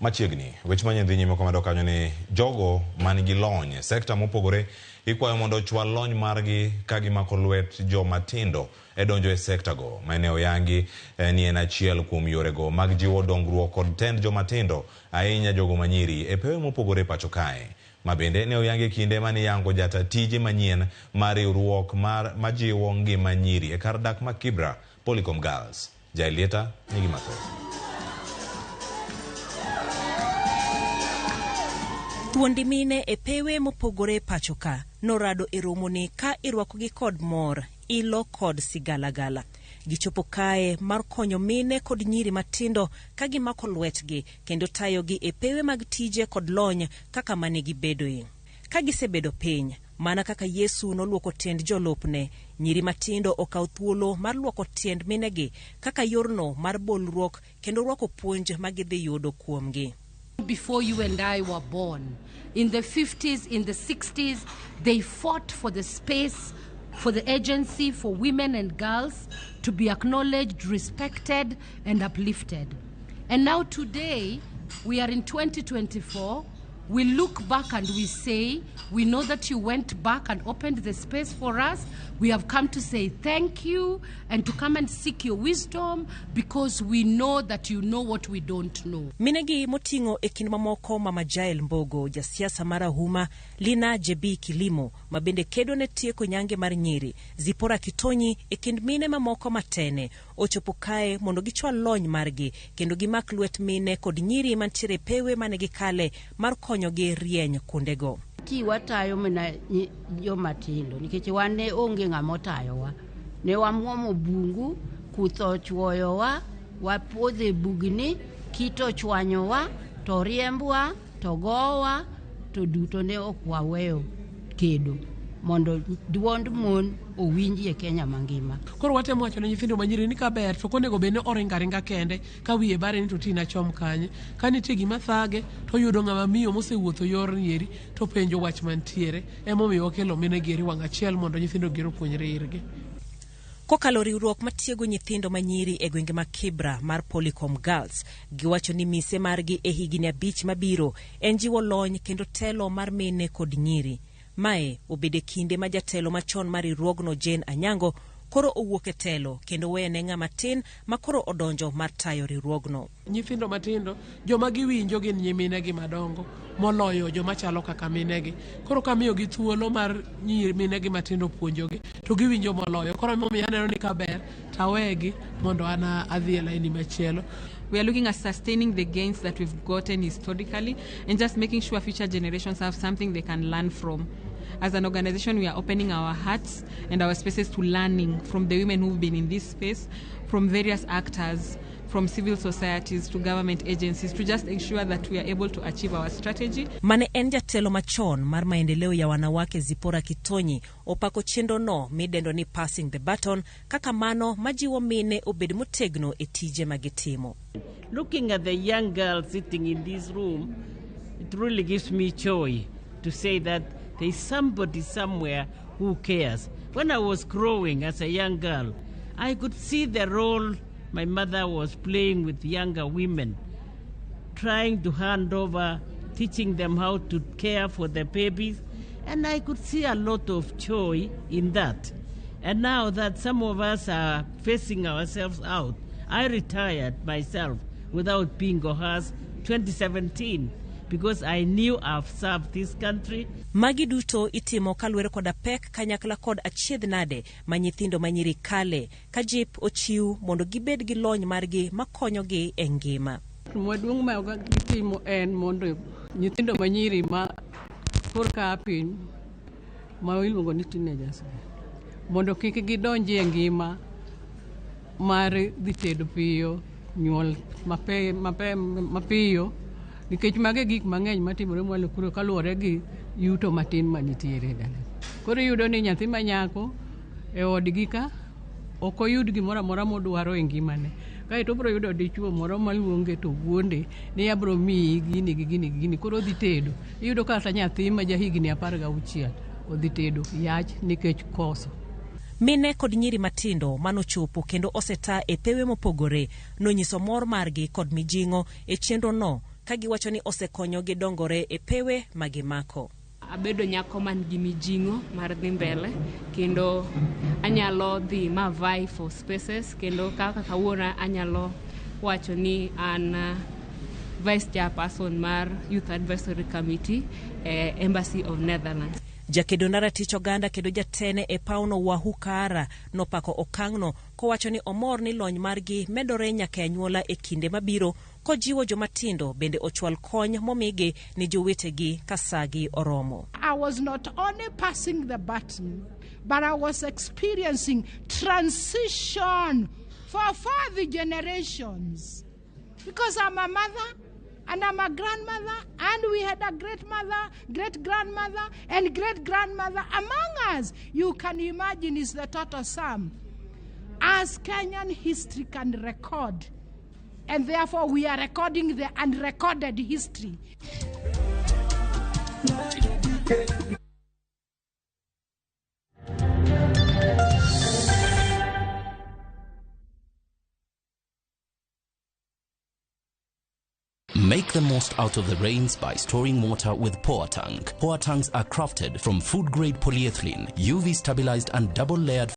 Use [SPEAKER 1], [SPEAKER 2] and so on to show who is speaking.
[SPEAKER 1] Machiegni weche manyien nyime komado kanyo ni jogo manigi lony sekta mopogore ikwayo mondo ochwal lony margi ka gimako lwet jomatindo donjo e sekta go mane oyangi ni en achiel kuom yorego mag jiwo dongruok kod tend jomatindo ahinya jogo manyiri e pewe mopogore pacho kae. Mabende ne oyangi kinde mane yango jata tije manyien mar riwruok mar majiwo ngima nyiri e kar dak ma Kibra Polycom Girls. Jailieta nigi Mako.
[SPEAKER 2] Thuondi mine e pewe mopogore pacho ka norado e romoni ka irwakogi kod mor, ilo kod sigalagala. Gichopo kae mar konyo mine kod nyiri matindo ka gimako lwetgi kendo tayogi e pewe mag tije kod lony kaka mane gibedoe. Ka gisebedo piny, mana kaka Yesu noluoko tiend jolupne, nyiri matindo okaw thuolo mar luoko tiend minegi kaka yorno mar bolruok kendo rwako puonj magidhi yudo kuomgi.
[SPEAKER 3] Before you and I were born, in the 50s, in the 60s, they fought for the space, for the agency, for women and girls to be acknowledged, respected, and uplifted. And now today, we are in 2024, we look back and we say, we know that you went back and opened the space for us. We have come to say thank you and to come and seek your wisdom because we know that you know what we don't know.
[SPEAKER 2] Minegi motingo ekin mamoko Mama Jael Mbogo, jasiasa mara huma, Lina Jebi Kilimo, mabende kedo ne tieko nyange mar nyiri, Zipora Kitonyi ekin mine mamoko matene, ochopo kae mondo gichwal lony margi, kendo gimak lwet mine kod nyiri mantiere pewe manegi kale mar konyogi rieny kundego.
[SPEAKER 4] Ki watayo mena jomatindo nikech wan ne onge ng'ama otayowa. Ne wamuomo bungu, kutho chwoyowa, wapodhe bugni, kito chwanyowa, to riembwa, to gowa, to duto ne ok waweyo kedo mondo duond mon owinji e Kenya mangima.
[SPEAKER 5] Koro watemo wacho ne nyithindo manyiri ni kaber to konego bene oringa kende ka wiye bare ni to tina chom kanye ka nitie gima thage to yudo ng'ama miyo mosewuotho yor nyeri to penjo wach mantiere emomiyo okelo mine geri wang' achiel mondo nyithindo gero puonjre irgi.
[SPEAKER 2] Kokalo riwruok matiego nyithindo manyiri e gwenge ma Kibra mar Polycom Girls, giwacho ni mise margi e higini 5 mabiro en jiwo lony kendo telo mar mine kod nyiri. Mae obede kinde ma jatelo machon mar riwruogno Jane Anyango koro owuok e telo kendo wene ng'ama tin ma koro odonjo mar tayo riwruogno.
[SPEAKER 5] Nyithindo matindo joma giwinjo gin nyiminegi madongo moloyo joma chalo kaka minegi. Koro kamiyo gi thuolo mar minegi matindo puonjogi to giwinjo moloyo. Koro momiyo aneno ni kaber tawegi mondo ana adhi e laini machielo.
[SPEAKER 6] We are looking at sustaining the gains that we've gotten historically and just making sure future generations have something they can learn from. As an organization, we are opening our hearts and our spaces to learning from the women who've been in this space, from various actors, from civil societies to government agencies, to just ensure that we are able to achieve our strategy.
[SPEAKER 2] Mane en jatelo machon mar maendeleo ya wanawake Zipora Kitonyi opako chendo no midendo ni passing the baton kaka mano majiwo mine obed motegno e tije magitimo.
[SPEAKER 7] Looking at the young girls sitting in this room, it really gives me joy to say that there is somebody somewhere who cares. When I was growing as a young girl, I could see the role my mother was playing with younger women, trying to hand over, teaching them how to care for their babies, and I could see a lot of joy in that. And now that some of us are facing ourselves out, I retired myself without being coerced 2017 because I knew I've served this country.
[SPEAKER 2] Magi duto itimo kalwere koda pek kanyakla kod achiedh nade ma nyithindo manyiri kale ka jip ochiw mondo gibed gi lony margi makonyogi e ngima.
[SPEAKER 8] Maduong' ma gitimo en mondo nyithindo manyiri ma korka piny ma iluongo ni teenagers mondo kik gidonji e ngima mar dhi tedo piyo, nyuol mapiyo nikech mage gik mang'eny matimore mwalo kuro kaluwore gi yuto matin manitiere dala. Koro yudo ni nyathi manyako e odgi ka ok oyud gimoro amora modwaro e ngimane. Kae to bro yudo dichuo moro maluonge to wuonde ni abro miyi gini koro dhi tedo. Iyudo ka ata nyathi ma jahigni 16 odhi tedo yach nikech koso.
[SPEAKER 2] Mine kod nyiri matindo manochopo kendo oseta e pewe mopogore nonyiso mor margi kod mijingo e chenro no ka giwacho ni osekonyogi dongore e pewe ma gimako.
[SPEAKER 9] Abedo nyako man gi mijingo mar dhi mbele kendo anyalo dhi ma vai for spaces kendo kaka kawuono anyalo wacho ni an vice chairperson mar Youth Advisory Committee Embassy of Netherlands.
[SPEAKER 2] Jakedo na ratich oganda kendo jatene e pauno Wahukara nopako okang'no kowacho ni omor ni lony margi medore nyaka anyuola e kinde mabiro kojiwo jomatindo bende ochwal kony momige ni jowetegi kasagi oromo.
[SPEAKER 10] I was not only passing the baton, but I was experiencing transition for further generations. Because I'm a mother, and I'm a grandmother, and we had a great-mother, great-grandmother, and great-grandmother among us. You can imagine is the total sum. As Kenyan history can record, and therefore we are recording the unrecorded history.
[SPEAKER 11] Make the most out of the rains by storing water with Power Tank. Power Tanks are crafted from food-grade polyethylene, UV-stabilized and double-layered